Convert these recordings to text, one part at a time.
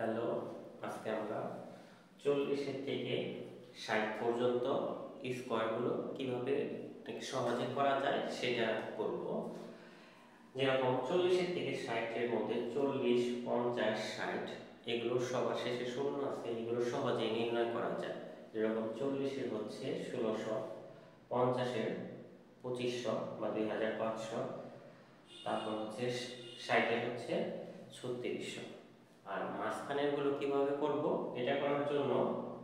Hello, আজকে আমরা 40 থেকে 60 পর্যন্ত স্কোয়ারগুলো কিভাবে সহজে করা যায় সেটা করব। যেরকম 40 থেকে 60 এর মধ্যে 40, 50, 60 এগুলো সবার শেষে শূন্য আছে, এগুলো সহজেই নির্ণয় করা যায়। যেরকম 40 হচ্ছে 1600, 50 2500 বা 2500, তারপর হচ্ছে 60 হচ্ছে 3600। আর মাঝখানের গুলো কিভাবে করব, এটা করার জন্য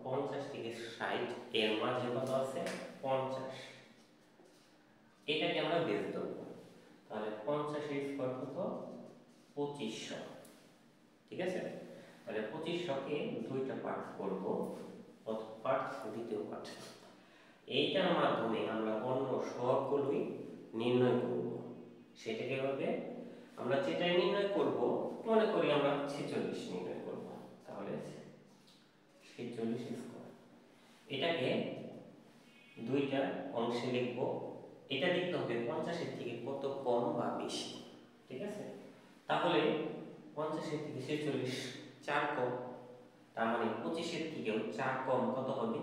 50 থেকে 60 এর মাঝে কত আছে 50, এটাকে আমরা বের দেব। তাহলে 50 এর স্কয়ার কত 2500, ঠিক আছে। তাহলে 2500 কে দুইটা পার্ট করব, প্রথম পার্ট দ্বিতীয় পার্ট। এইটার মাধ্যমে আমরা অন্য সবগুলোই নির্ণয় করব। সেটা কিভাবে, আমরা যেটাই নির্ণয় করব, মনে করি আমরা 46 নির্ণয় করব, তাহলে 46 স্কয়ার, এটাকে দুইটা অংশে লিখব। এটা দেখতে হবে 50 এর থেকে কত কম বা বেশি, ঠিক আছে। তাহলে 50 এর থেকে 46 4 কম, তার মানে 25 এর থেকেও 4 কম কত হবে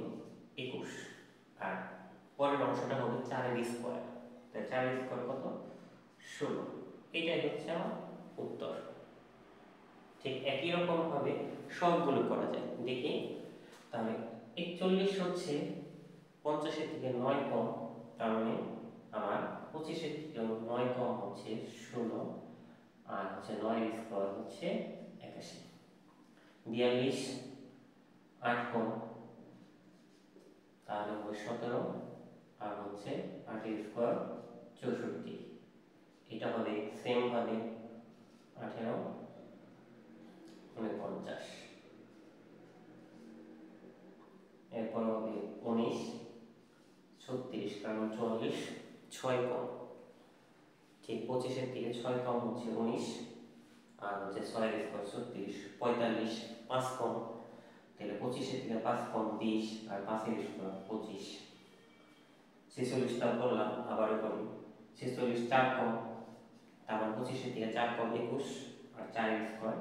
21, আর পরের অংশটা হবে 4 এর স্কয়ার। তাই 4 এর স্কয়ার কত 16। এটাই হচ্ছে আমার উত্তর। ঠিক একই রকম ভাবে সবগুলো করা যায়, দেখি। তাহলে 41 হচ্ছে 50 এর থেকে 9 কম, তার মানে আমার 25 এর থেকে 9 কম হচ্ছে 16, আর হচ্ছে 9 এর স্কয়ার হচ্ছে 81। 42 8 কম, তাহলে হবে 17, আর হচ্ছে 8 এর স্কয়ার 64। এটা হবে সেম ভাবে 18 49। এরপর হবে 19 36, কারণ 44 6 কম, ঠিক 25 এর থেকে 6 কম হচ্ছে 19, আর হচ্ছে 6 এর স্কয়ার 36। 45 5 কম, তাহলে 25 এর থেকে 5 কম 20, আর 5 এর স্কয়ার 25। 46 টা বললাম, আবারও করি। 46 4 কম, তারপর 25 এর থেকে 4 কম 21, আর 4 এর স্কয়ার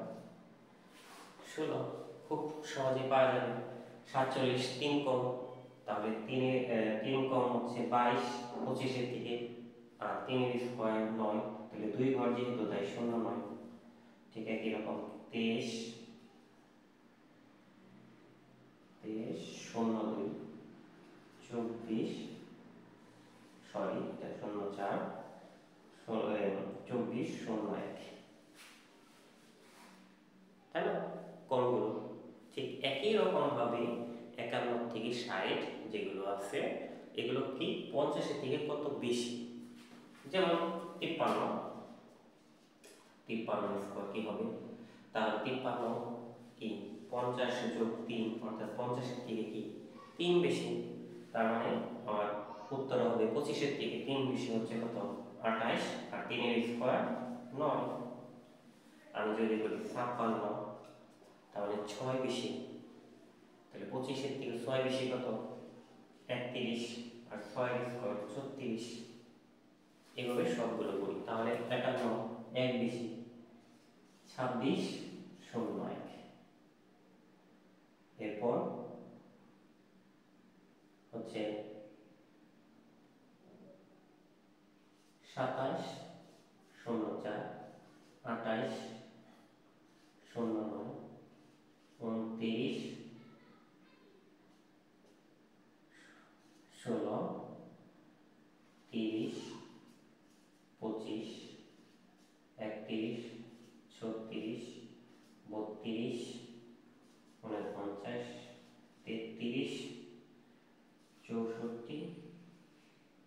16। খুব সহজে পাওয়া যাবে। 47 3 কম, তাহলে 3 কম হচ্ছে 22 25 এর থেকে, আর 3 এর স্কয়ার 9, তাহলে 2 ঘর যেহেতু তাই 0 9। ঠিক একই রকম 23 0 2 24, সরি এটা 0 4 24 0 1, তাই না কোনগুলো। ঠিক একই রকম ভাবে 51 থেকে 60 যেগুলো আছে, এগুলো কি 50 এর থেকে কত বেশি। যেমন 53 স্কয়ার কি হবে, তাহলে 53 কি 50 যোগ 3, অর্থাৎ 50 এর থেকে কি 3 বেশি। তার মানে আমার উত্তর হবে 25 এর থেকে 3 বেশি হচ্ছে কত 28, আর 3 এর স্কয়ার 9। আমি যদি বলি 56, তাহলে 6 বেশি, তাহলে 25 এর থেকে 6 বেশি কত 31, আর 6 এর স্কয়ার 36। এভাবে সবগুলো করি, তাহলে 51 1 বেশি 26 0 1। এরপর হচ্ছে 27 0 4, 28 0 9, 29 16, 30 25, 31 36, 32 49, 33 64,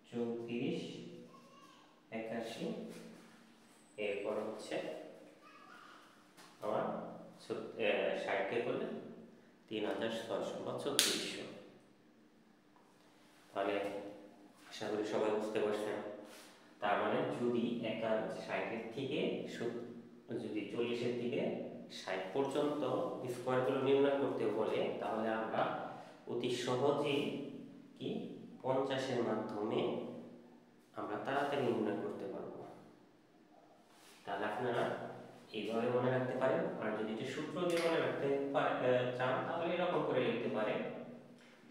34 81। এরপর হচ্ছে আমার 60 কে করলে 3600 বা 3600। তাহলে আশা করি সবাই বুঝতে পারছেন। তার মানে যদি 60 এর থেকে যদি 40 এর থেকে 60 পর্যন্ত স্কয়ারগুলো নির্ণয় করতে বলে, তাহলে আমরা অতি সহজেই কি 50 এর মাধ্যমে আমরা তাড়াতাড়ি নির্ণয় করতে পারবো। তাহলে আপনারা এইভাবে মনে রাখতে পারেন, আর যদি এটা সূত্র দিয়ে মনে রাখতে চান তাহলে এরকম করে লিখতে পারে,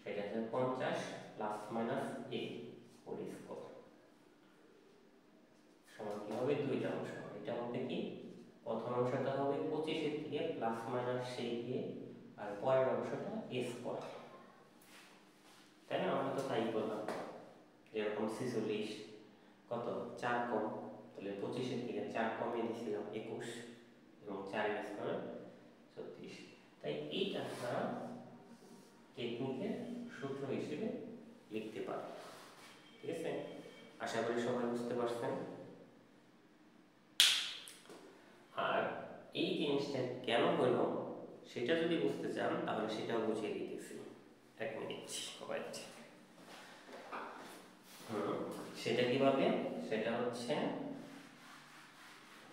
সেটা হচ্ছে 50 plus minus a whole square সমান কি হবে দুইটা অংশ। এটা হবে কি প্রথম অংশটা হবে 25 এর থেকে প্লাস মাইনাস সেই দিয়ে, আর পরের অংশটা a স্কয়ার, তাই না? আমরা তো তাই করলাম, যেরকম 46 কত 4 কম, তাহলে 25 এর থেকে 4 কমিয়ে দিয়েছিলাম 21 এবং 4 এর স্কয়ার 36। তাই এইটা আপনারা টেকনিকের সূত্র হিসেবে লিখতে পারেন। ঠিক আছে, আশা করি সবাই বুঝতে পারছেন। আর এই জিনিসটা কেন হইল সেটা যদি বুঝতে চান তাহলে সেটাও বুঝিয়ে দিতেছি, 1 মিনিট ওয়েট। সেটা কিভাবে, সেটা হচ্ছে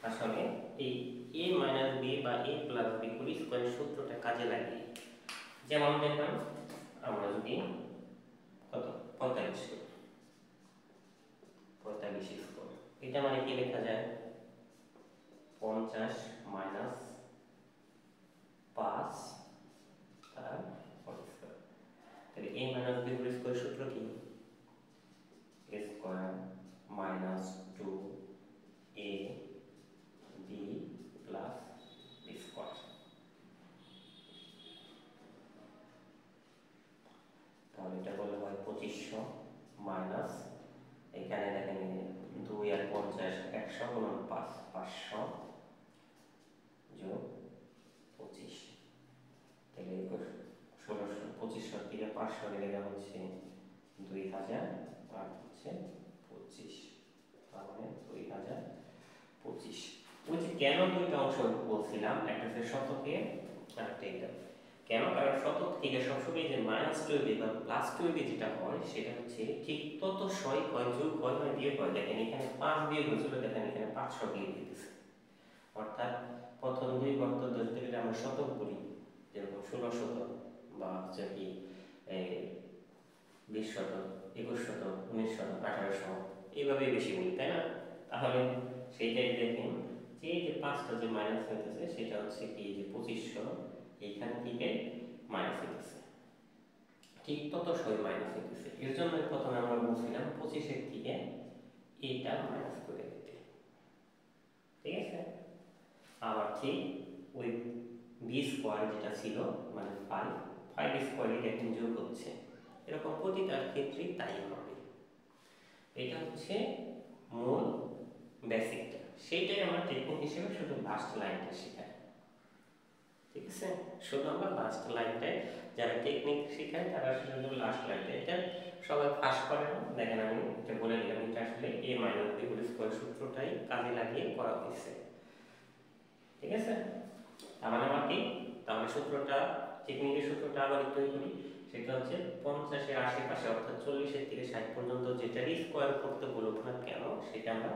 আসলে এই a মাইনাস b বা a plus b whole square সূত্রটা কাজে লাগিয়ে, যেমন দেখেন আমরা যদি কত 45 স্কয়ার, এটা মানে কি লেখা যায় 50 মাইনাস 5 তার হোল স্কয়ার। তাহলে a minus b whole square সূত্র কি a square minus 2a b plus b square. তাহলে এটা বললে হয় 2500 মাইনাস এখানে দেখেন 2 আর 50 100 গুণন 5 500 যোগ 25, তাহলে 2500 থেকে 500 গেলে হচ্ছে 2000 আর হচ্ছে 25, তার মানে 2025। ওই যে কেন দুইটা অংশ বলছিলাম, একটা হচ্ছে শতকে আর একটা এটা কেন, কারণ শতক থেকে সবসময় যে মাইনাস 12 বা প্লাস 12 যেটা হয় সেটা হচ্ছে ঠিক তত শয় হয় যোগ হয় মানে বিয়োগ হয়। দেখেন এখানে 5 বিয়োগ হয়েছিল, দেখেন এখানে 500 বিয়োগ দিতেছে, অর্থাৎ প্রথম দুই গর্ত ধরতে গেলে আমরা শতক বলি, যেরকম 16 শতক বা হচ্ছে কি 20 শতক 21 শতক 19 শতক 1800 এইভাবে বেশি বলি, তাই না? তাহলে সেইটাই দেখেন যে এই যে 5টা যে মাইনাস হইতেছে সেটা হচ্ছে কি যে 2500 এইখান থেকে মাইনাস হইতেছে, ঠিক তত সময় মাইনাস হইতেছে। এর জন্য প্রথমে আমরা বলছিলাম 25 এর থেকে এইটা মাইনাস করে দিতে, ঠিক আছে? আবার ঠিক ওই b স্কয়ার যেটা ছিল মানে 5 স্কয়ার এটা এখন যোগ হচ্ছে, এরকম প্রতিটার ক্ষেত্রে তাই হবে। এটা হচ্ছে মূল বেসিকটা, সেইটাই আমরা টেকনিক হিসেবে শুধু লাস্ট লাইনটা শেখাই, ঠিক আছে? শুধু আমরা লাস্ট লাইনটাই যারা টেকনিক শেখায় তারা শুধু লাস্ট লাইনটা, এটা সবাই পাস করে না। দেখেন আমি এটা বলে দিলাম, এটা আসলে a minus b whole square সূত্রটাই কাজে লাগিয়ে করা হয়েছে, ঠিক আছে? তার মানে আমার কি, তাহলে সূত্রটা টেকনিকের সূত্রটা আবার একটু করি, সেটা হচ্ছে 50 এর আশেপাশে অর্থাৎ 40 এর থেকে 60 পর্যন্ত যেটা স্কয়ার করতে বলব না কেন সেটা আমরা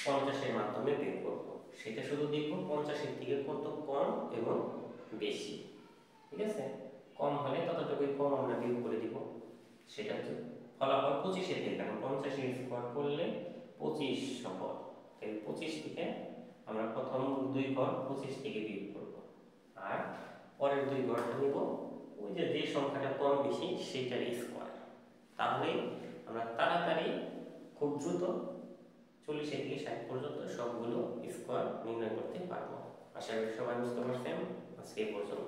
50 এর মাধ্যমে বের করব। সেটা শুধু দেখব 50 এর থেকে কত কম এবং বেশি, ঠিক আছে? কম হলে ততটুকুই কম আমরা বিয়োগ করে দিব, সেটা হচ্ছে ফলাফল 25 এর থেকে, কারণ 50 এর স্কয়ার করলে 2500 হয়, তাই 25 থেকে আমরা প্রথম দুই ঘর 25 থেকে বিয়োগ করব, আর পরের দুই ঘরটা নিব ওই যে সংখ্যাটা কম বেশি সেটার স্কয়ার। তাহলে আমরা তাড়াতাড়ি খুব দ্রুত 40 থেকে 60 পর্যন্ত সবগুলো স্কয়ার নির্ণয় করতে পারবো। আশা করি সবাই বুঝতে পারছেন। আজকে এই পর্যন্ত।